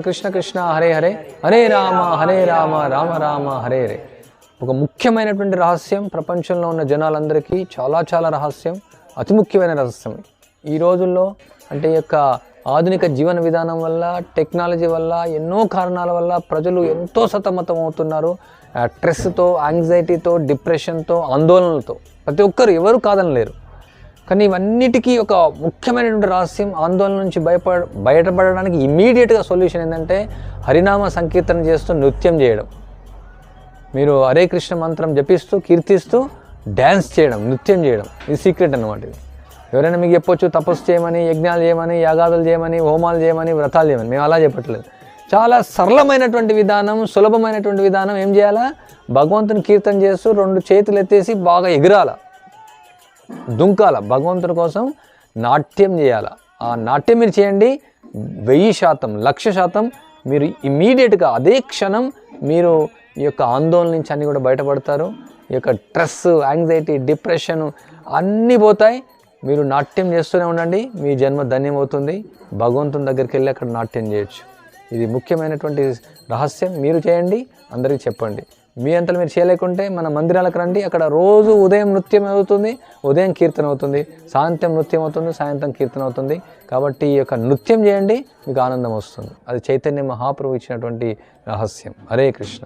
కృష్ణ కృష్ణ హరే హరే హరే రామ రామ రామ హరే హరే. ఒక ముఖ్యమైనటువంటి రహస్యం, ప్రపంచంలో ఉన్న జనాలందరికీ చాలా చాలా రహస్యం, అతి ముఖ్యమైన రహస్యం. ఈ రోజుల్లో అంటే యొక్క ఆధునిక జీవన విధానం వల్ల, టెక్నాలజీ వల్ల, ఎన్నో కారణాల వల్ల ప్రజలు ఎంతో సతమతం అవుతున్నారు. స్ట్రెస్తో, యాంగ్జైటీతో, డిప్రెషన్తో, ఆందోళనలతో. ప్రతి ఒక్కరు ఎవరు కాదనలేరు. కానీ ఇవన్నిటికీ ఒక ముఖ్యమైనటువంటి రహస్యం, ఆందోళన నుంచి బయటపడడానికి ఇమీడియట్గా సొల్యూషన్ ఏంటంటే హరినామ సంకీర్తన చేస్తూ నృత్యం చేయడం. మీరు హరే కృష్ణ మంత్రం జపిస్తూ, కీర్తిస్తూ డ్యాన్స్ చేయడం, నృత్యం చేయడం. ఇది సీక్రెట్ అన్నమాట. ఇది ఎవరైనా మీకు చెప్పొచ్చు తపస్సు చేయమని, యజ్ఞాలు చేయమని, యాగాదులు చేయమని, హోమాలు చేయమని, వ్రతాలు చేయమని. మేము అలా చెప్పట్లేదు. చాలా సరళమైనటువంటి విధానం, సులభమైనటువంటి విధానం. ఏం చేయాలా? భగవంతుని కీర్తన చేస్తూ 2 చేతులు ఎత్తేసి బాగా ఎగిరాల, దుంకాల, భగవంతుని కోసం నాట్యం చేయాల. ఆ నాట్యం మీరు చేయండి. 1000%, 1,00,000% మీరు ఇమీడియట్గా అదే క్షణం మీరు ఈ యొక్క ఆందోళన నుంచి అన్నీ కూడా బయటపడతారు. ఈ యొక్క స్ట్రెస్, యాంగ్జైటీ, డిప్రెషన్ అన్నీ పోతాయి. మీరు నాట్యం చేస్తూనే ఉండండి. మీ జన్మ ధన్యమవుతుంది. భగవంతుని దగ్గరికి వెళ్ళి అక్కడ నాట్యం చేయొచ్చు. ఇది ముఖ్యమైనటువంటి రహస్యం. మీరు చేయండి, అందరికీ చెప్పండి. మీ అంతలో మీరు చేయలేకుంటే మన మందిరాలకు రండి. అక్కడ రోజు ఉదయం నృత్యం అవుతుంది, ఉదయం కీర్తన అవుతుంది, సాయంత్రం నృత్యం అవుతుంది, సాయంత్రం కీర్తన అవుతుంది. కాబట్టి ఈ యొక్క నృత్యం చేయండి, మీకు ఆనందం వస్తుంది. అది చైతన్య మహాప్రభు ఇచ్చినటువంటి రహస్యం. హరే కృష్ణ.